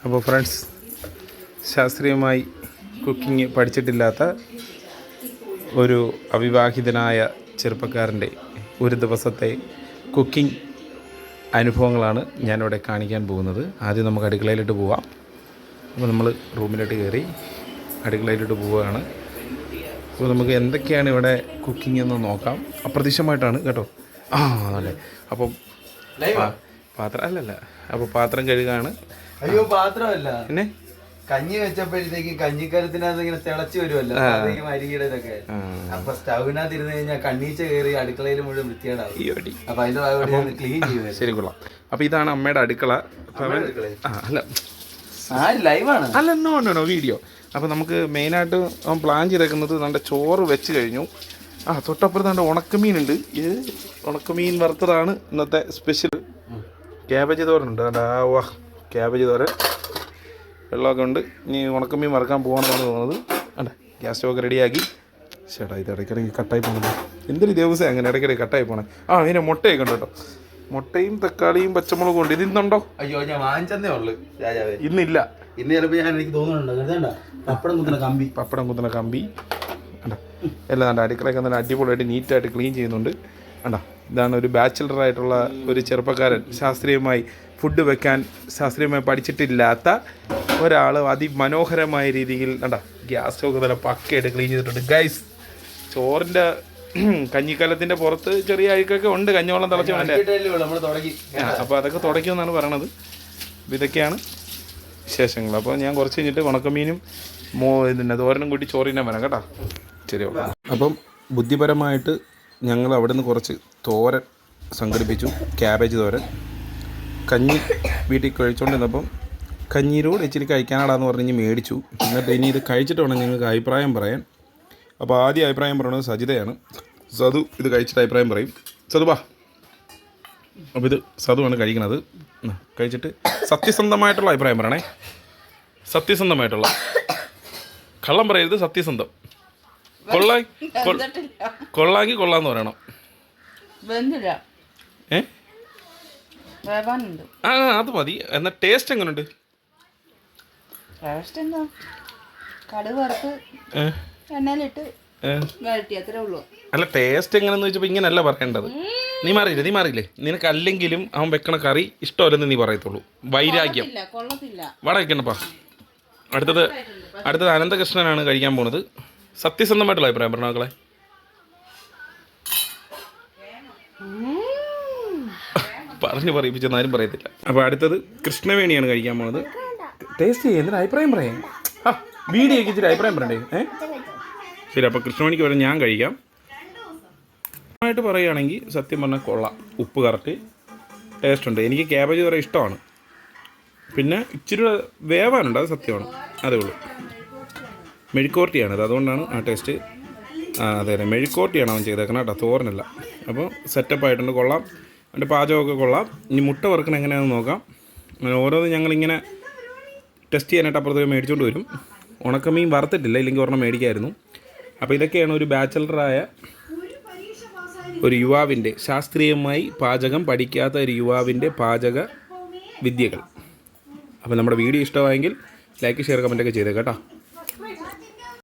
അപ്പോൾ ഫ്രണ്ട്സ്, ശാസ്ത്രീയമായി കുക്കിംഗ് പഠിച്ചിട്ടില്ലാത്ത ഒരു അവിവാഹിതനായ ചെറുപ്പക്കാരൻ്റെ ഒരു ദിവസത്തെ കുക്കിംഗ് അനുഭവങ്ങളാണ് ഞാനിവിടെ കാണിക്കാൻ പോകുന്നത്. ആദ്യം നമുക്ക് അടുക്കളയിലോട്ട് പോവാം. അപ്പോൾ നമ്മൾ റൂമിലോട്ട് കയറി അടുക്കളയിലോട്ട് പോവുകയാണ്. അപ്പോൾ നമുക്ക് എന്തൊക്കെയാണ് ഇവിടെ കുക്കിംഗ് എന്ന് നോക്കാം. അപ്രതീക്ഷിതമായിട്ടാണ് കേട്ടോ. അല്ലേ, അപ്പം പാത്രം അല്ലല്ല, അപ്പോൾ പാത്രം കഴുകാണ്. അയ്യോ, പാത്രമല്ല, പിന്നെ കഞ്ഞി വെച്ചപ്പോഴത്തേക്ക് കഞ്ഞിക്കലത്തിനകത്ത് ഇങ്ങനെ തിളച്ചു വരുമല്ലോ അരിയുടെ ഇതൊക്കെ. അപ്പൊ സ്റ്റൗവിനകത്ത് ഇരുന്ന് കഴിഞ്ഞാൽ കണ്ണീച്ച കയറി അടുക്കളയിൽ മുഴുവൻ വൃത്തികേടാവും. അപ്പൊ അതിന്റെ ഭാഗം ക്ലീൻ ചെയ്യുന്നത്. ശരി, കൊള്ളാം. അപ്പോൾ ഇതാണ് അമ്മയുടെ അടുക്കള. ലൈവാണ് അല്ല, നോ വീഡിയോ. അപ്പോൾ നമുക്ക് മെയിനായിട്ട് അവൻ പ്ലാൻ ചെയ്തേക്കുന്നത് നമ്മുടെ ചോറ് വെച്ച് കഴിഞ്ഞു. തൊട്ടപ്പുറത്ത് നമ്മുടെ ഉണക്കമീനുണ്ട്. ഇത് ഉണക്കമീൻ വറുത്തതാണ് ഇന്നത്തെ സ്പെഷ്യൽ. ക്യാബേജ് തോരനുണ്ട്. വാ, ക്യാബേജ് തോരൻ, വെള്ളമൊക്കെ ഉണ്ട്. ഇനി ഉണക്കമീൻ വറുക്കാൻ പോകണമെന്നാണ് തോന്നുന്നത്. അല്ലേ, ഗ്യാസ് സ്റ്റോവൊക്കെ റെഡിയാക്കി. ചേട്ടാ, ഇത് ഇടയ്ക്കിടയ്ക്ക് കട്ടായി പോകണം. എന്തൊരു ദിവസം അങ്ങനെ ഇടയ്ക്കിടയ്ക്ക് കട്ടായി പോകണേ. ഇതിനെ മുട്ടയൊക്കെ ഉണ്ട് കേട്ടോ. മുട്ടയും തക്കാളിയും പച്ചമുളകും ഉണ്ട്. ഇത് ഇന്നുണ്ടോ? അയ്യോ, ഞാൻ വാങ്ങിച്ചതേ ഉള്ളു രാജാവേ. ഇന്നില്ല. ഇന്ന് ചിലപ്പോൾ എനിക്ക് തോന്നുന്നുണ്ട് പപ്പടം കുത്തുന്ന കമ്പി എല്ലാം നല്ല അടുക്കളയൊക്കെ നല്ല അടിപൊളിയായിട്ട് നീറ്റായിട്ട് ക്ലീൻ ചെയ്യുന്നുണ്ട്. കണ്ടോ, ഇതാണ് ഒരു ബാച്ചിലറായിട്ടുള്ള ഒരു ചെറുപ്പക്കാരൻ. ശാസ്ത്രീയമായി ഫുഡ് വെക്കാൻ ശാസ്ത്രീയമായി പഠിച്ചിട്ടില്ലാത്ത ഒരാൾ അതിമനോഹരമായ രീതിയിൽ കണ്ടോ ഗ്യാസ് സ്റ്റോക്ക് നല്ല പക്കയായിട്ട് ക്ലീൻ ചെയ്തിട്ടുണ്ട്. ഗൈസ്, ചോറിൻ്റെ കഞ്ഞിക്കലത്തിൻ്റെ പുറത്ത് ചെറിയ അഴുക്കൊക്കെ ഉണ്ട്. കഞ്ഞിവെള്ളം തിളച്ച് അപ്പോൾ അതൊക്കെ തുടയ്ക്കുമെന്നാണ് പറയണത്. അപ്പോൾ ഇതൊക്കെയാണ് വിശേഷങ്ങൾ. അപ്പോൾ ഞാൻ കുറച്ച് കഴിഞ്ഞിട്ട് ഉണക്കമീനും തോരനും കൂട്ടി ചോറിനെ വരാം കേട്ടോ. ശരി. അപ്പം ബുദ്ധിപരമായിട്ട് ഞങ്ങൾ അവിടെ നിന്ന് കുറച്ച് തോരൻ സംഘടിപ്പിച്ചു. ക്യാബേജ് തോരൻ. കഞ്ഞി വീട്ടിൽ കഴിച്ചുകൊണ്ടിരുന്നപ്പം കഞ്ഞീരോട് ഇച്ചിരി കഴിക്കാനാടാന്ന് പറഞ്ഞ് മേടിച്ചു. എന്നിട്ട് ഇനി ഇത് കഴിച്ചിട്ട് വേണം ഞങ്ങൾക്ക് അഭിപ്രായം പറയാൻ. അപ്പോൾ ആദ്യം അഭിപ്രായം പറയുന്നത് സജിതയാണ്. സതു ഇത് കഴിച്ചിട്ട് അഭിപ്രായം പറയും. സതു ബാ. അപ്പോൾ ഇത് സതുവാണ് കഴിക്കണത്. കഴിച്ചിട്ട് സത്യസന്ധമായിട്ടുള്ള അഭിപ്രായം പറയണേ. സത്യസന്ധമായിട്ടുള്ള, കള്ളം പറയരുത്, സത്യസന്ധം. കൊള്ളാങ്കി കൊള്ളാന്ന് പറയണം. അത് മതി. എന്നാൽ ടേസ്റ്റ് എങ്ങനെയുണ്ട്? അല്ല, ടേസ്റ്റ് എങ്ങനെയെന്ന് വെച്ചപ്പോൾ ഇങ്ങനെയല്ല പറയേണ്ടത്. നീ മാറിയില്ലേ? നിനക്ക് അല്ലെങ്കിലും അവൻ വെക്കണ കറി ഇഷ്ടമല്ലെന്ന് നീ പറയത്തുള്ളൂ. വൈരാഗ്യം. വട വെക്കണപ്പാ. അടുത്തത് അനന്തകൃഷ്ണനാണ് കഴിക്കാൻ പോകുന്നത്. സത്യസന്ധമായിട്ടുള്ള അഭിപ്രായം പറഞ്ഞ മക്കളെ. പറഞ്ഞു പറയിപ്പിച്ചെന്ന് ആരും പറയത്തില്ല. അപ്പോൾ അടുത്തത് കൃഷ്ണവേണിയാണ് കഴിക്കാൻ പോകുന്നത്. ടേസ്റ്റ് ചെയ്യാൻ എന്തിനാ അഭിപ്രായം പറയാം. വീഡിയോക്ക് ഇച്ചിരി അഭിപ്രായം പറയണ്ടേ? ശരി, അപ്പോൾ കൃഷ്ണവേണിക്ക് വരെ ഞാൻ കഴിക്കാം. ആയിട്ട് പറയുകയാണെങ്കിൽ സത്യം പറഞ്ഞാൽ കൊള്ളാം. ഉപ്പ് കറക്റ്റ്, ടേസ്റ്റ് ഉണ്ട്. എനിക്ക് ക്യാബേജ് വരെ ഇഷ്ടമാണ്. പിന്നെ ഇച്ചിരി വേവാനുണ്ട്, അത് സത്യമാണ്. അതേ ഉള്ളൂ. മെഴുക്കോർട്ടിയാണത്, അതുകൊണ്ടാണ് ആ ടേസ്റ്റ്. അതെ, മെഴുക്കോർട്ടിയാണ് അവൻ ചെയ്തേക്കണം കേട്ടോ, തോരനല്ല. അപ്പോൾ സെറ്റപ്പായിട്ടുണ്ട്, കൊള്ളാം. അതിൻ്റെ പാചകമൊക്കെ കൊള്ളാം. ഇനി മുട്ട വറുക്കണം എങ്ങനെയാണെന്ന് നോക്കാം. ഓരോന്ന് ഞങ്ങളിങ്ങനെ ടെസ്റ്റ് ചെയ്യാനായിട്ട് അപ്പുറത്ത് മേടിച്ചുകൊണ്ട് വരും. ഉണക്കമീൻ വറുത്തിട്ടില്ല, ഇല്ലെങ്കിൽ ഒരെണ്ണം മേടിക്കായിരുന്നു. അപ്പോൾ ഇതൊക്കെയാണ് ഒരു ബാച്ചലറായ ഒരു യുവാവിൻ്റെ, ശാസ്ത്രീയമായി പാചകം പഠിക്കാത്ത ഒരു യുവാവിൻ്റെ പാചക വിദ്യകൾ. അപ്പോൾ നമ്മുടെ വീഡിയോ ഇഷ്ടമായെങ്കിൽ ലൈക്ക്, ഷെയർ, കമൻറ്റൊക്കെ ചെയ്തേക്കാം കേട്ടോ.